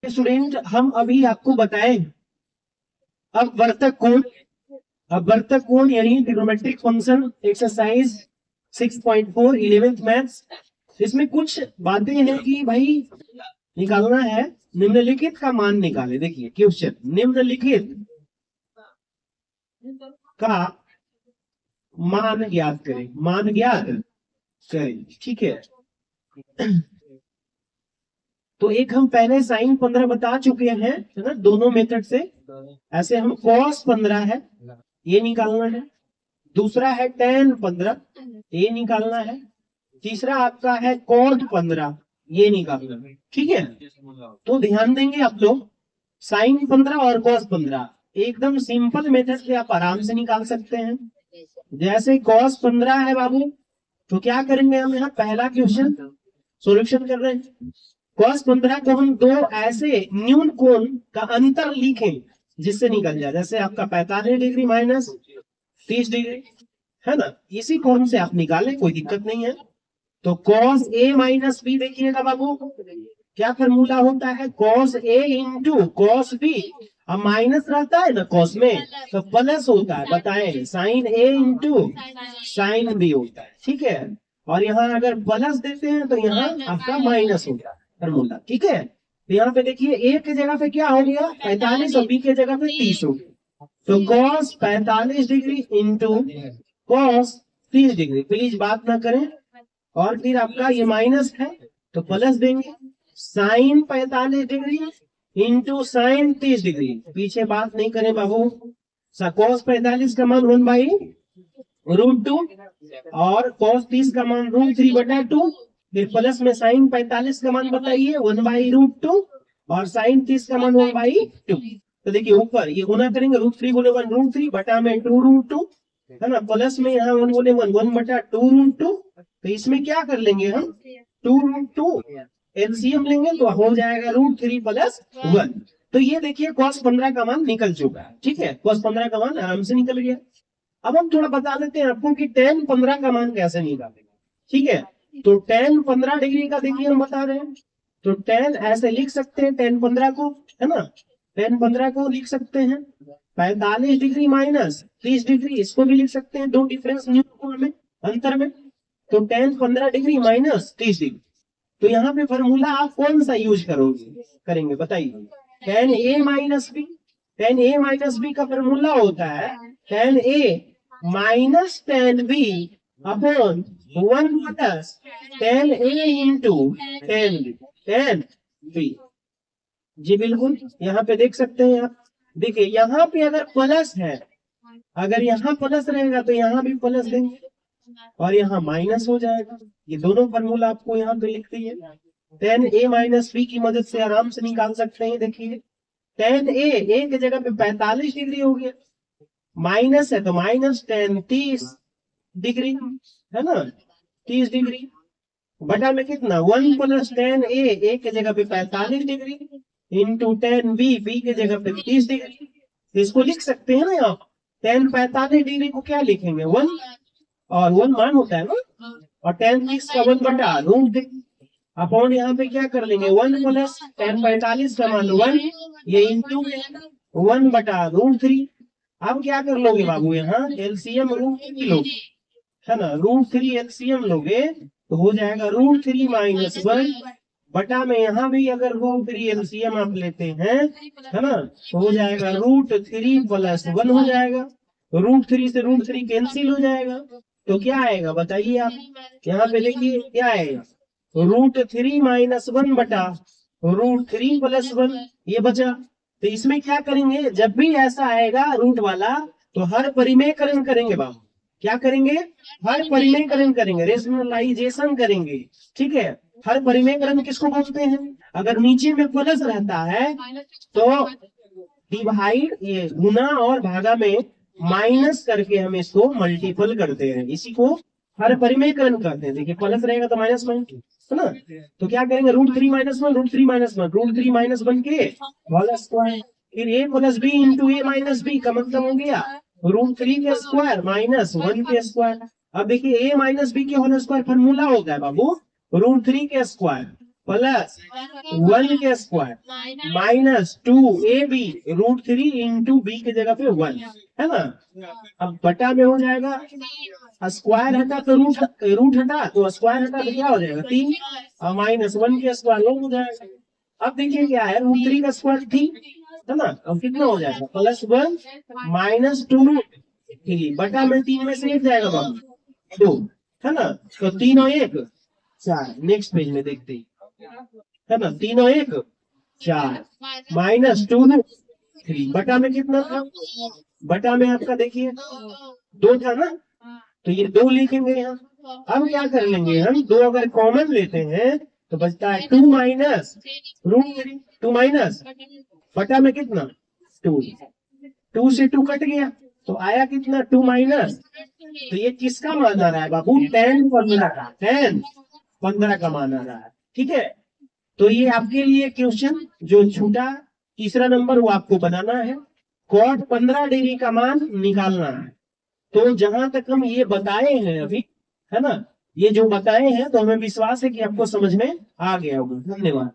Student हम अभी आपको बताएं अब वर्तक कोण। अब वर्तक कोण यानी trigonometric function exercise 6.4 11th maths. इसमें कुछ बातें हैं कि भाई निकालना है। निम्नलिखित का मान निकाले। देखिए क्वेश्चन, निम्नलिखित का मान ज्ञात करें। मान ज्ञात करें, ठीक है। तो एक हम पहले साइन 15 बता चुके हैं, है ना, दोनों मेथड से। ऐसे हम कॉस 15 है, ये निकालना है। दूसरा है tan 15, ये निकालना है। तीसरा आपका है cot 15, ये निकालना है, ठीक है। तो ध्यान देंगे आप लोग, साइन 15 और cos 15 एकदम सिंपल मेथड से आप आराम से निकाल सकते हैं। जैसे cos 15 है बाबू, तो क्या करेंगे हम यहाँ पहला क्वेश्चन सॉल्यूशन कर रहे हैं। cos 15 को हम दो ऐसे न्यून कोण का अंतर लिखें जिससे निकल जाए। जैसे आपका 45 डिग्री माइनस 30 डिग्री, है ना, इसी कोण से आप निकालें, कोई दिक्कत नहीं है। तो cos a माइनस बी देखिएगा बाबू, क्या फॉर्मूला होता है, cos a into cos b। अब माइनस रहता है ना cos में, तो प्लस होता है, बताएं, sin a into sin b होता है, ठीक है। और यहाँ अगर प्लस देते हैं तो यहाँ आपका माइनस होता है फॉर्मूला, ठीक है। तो यहाँ पे देखिए a की जगह पे क्या हो गया 45 और b की जगह पे 30 हो गया। तो cos 45 degree into cos 30 degree, please बात ना करें। और फिर आपका ये माइनस है तो प्लस देंगे, sine 45 degree into sine 30 degree, पीछे बात नहीं करें बाबू। cos 45 का मान 1/√2 और cos 30 का मान √3/2। फिर प्लस में साइन 45 का मान बताइए 1/√2 और साइन 30 का मान 1/2। तो देखिए ऊपर ये गुना करेंगे, √3 गुने 1 √3 बटा में 2√2, है ना। प्लस में यहाँ 1 गुने 1 1/2√2। तो इसमें क्या कर लेंगे हम 2√2 एलसीएम लेंगे तो हो जाएगा √3 + 1। तो ये देखिए cos 15 का मान निकल चुका है, ठीक है। cos 15 का मान आराम से निकल गया। अब हम थोड़ा बता देते हैं आपको कि tan 15 का मान कैसे निकालेंगे, ठीक है। तो tan 15 डिग्री का देखिए हम बता रहे हैं। तो tan ऐसे लिख सकते हैं, tan 15 को, है ना, tan 15 को लिख सकते हैं 45 डिग्री माइनस 30 डिग्री, इसको भी लिख सकते हैं, दो डिफरेंस में अंतर में। तो tan 15 डिग्री माइनस 30 डिग्री। तो यहाँ पे फॉर्मूला आप कौन सा यूज करेंगे बताइए। tan a minus B, tan a minus B का फॉर्मूला होता है tan a minus tan b upon 1 plus tan a into tan b। जी बिल्कुल, यहाँ पे देख सकते हैं आप। देखिए यहाँ पे अगर प्लस है, अगर यहाँ प्लस रहेगा तो यहाँ भी प्लस देंगे और यहाँ माइनस हो जाएगा। ये दोनों फॉर्मूला आपको यहाँ पे लिख दिए। tan a माइनस बी की मदद से आराम से निकाल सकते हैं। देखिए tan a की जगह पे 45 डिग्री हो गया, माइनस है तो माइनस tan 30 डिग्री, है ना, 30 डिग्री बटा में कितना 1 प्लस tan a की जगह पे 45 डिग्री इंटू tan b की जगह पे 30 डिग्री। इसको लिख सकते हैं ना आप। tan 45 डिग्री को क्या लिखेंगे 1, और 1 मान होता है ना, और tan 30 का 1/√3 अपॉन यहाँ पे क्या कर लेंगे 1 प्लस tan 45 का मान 1, ये इंटू 1/√3। अब क्या कर लोगे बाबू, यहाँ एलसीएम √3 लोगे, है ना, √3 एलसीएम लोगे तो हो जाएगा √3 माइनस 1 बटा में यहाँ भी अगर √3 एलसीएम आप लेते हैं, है ना, तो हो जाएगा √3 + 1 हो जाएगा। √3 से √3 कैंसिल हो जाएगा। तो क्या आएगा बताइए आप, यहाँ पे देखिए क्या आएगा √3 माइनस 1 बटा √3 + 1, ये बचा। तो इसमें क्या करेंगे, जब भी ऐसा आएगा रूट वाला तो हर परिमेयकरण करेंगे बाबू। क्या करेंगे, हर परिमेयकरण करेंगे, रेशनलाइजेशन करेंगे, ठीक है। हर परिमेयकरण किसको बोलते हैं, अगर नीचे में प्लस रहता है तो डिवाइड, ये गुना और भागा में माइनस करके हम इसको मल्टीपल करते हैं, इसी को हर परिमेयकरण करते हैं। देखिए प्लस रहेगा तो माइनस वन, है ना। तो क्या करेंगे √3 माइनस 1 √3 माइनस 1 √3 माइनस 1 के होल स्क्वायर, फिर a plus B into a minus B का मतलब हो गया √3 के स्क्वायर माइनस 1 के स्क्वायर। अब देखिए a माइनस बी के होल स्क्वायर फॉर्मूला होता है बाबू √3 के स्क्वायर प्लस 1 के square minus 2ab √3 into B की जगह पे 1 है ना। अब बटा में हो जाएगा, स्क्वायर हटा तो रूट हटा, तो स्क्वायर हटा तो क्या हो जाएगा 3 और माइनस 1 के स्क्वायर लोग हो जाएगा। अब देखिए क्या है, √3 का स्क्वायर 3 है ना। अब कितना हो जाएगा +1 माइनस 2 बटा में 3 में से 1 जाएगा बाबू 2 है ना। तो 3 और 1 4। नेक्स्ट पेज में देखते हैं है ना, 3 और 1 4 माइनस 2 बटा में कितना था, बटा में आपका देखिए 2 था ना, तो ये 2 लिखेंगे यहाँ। अब क्या कर लेंगे हम, 2 अगर कॉमन लेते हैं तो बचता है 2 माइनस √3 2 माइनस बटा में कितना 2 2 से 2 कट गया तो आया कितना 2 माइनस। तो ये किसका मान आ रहा है बाबू, tan 15 का, tan 15 का मान आ रहा है। ठीक है, तो ये आपके लिए क्वेश्चन जो छूटा तीसरा नंबर वो आपको बनाना है। cot 15 डिग्री का मान निकालना है। तो जहां तक हम ये बताए हैं अभी है ना, ये जो बताए हैं तो हमें विश्वास है कि आपको समझ में आ गया होगा। धन्यवाद।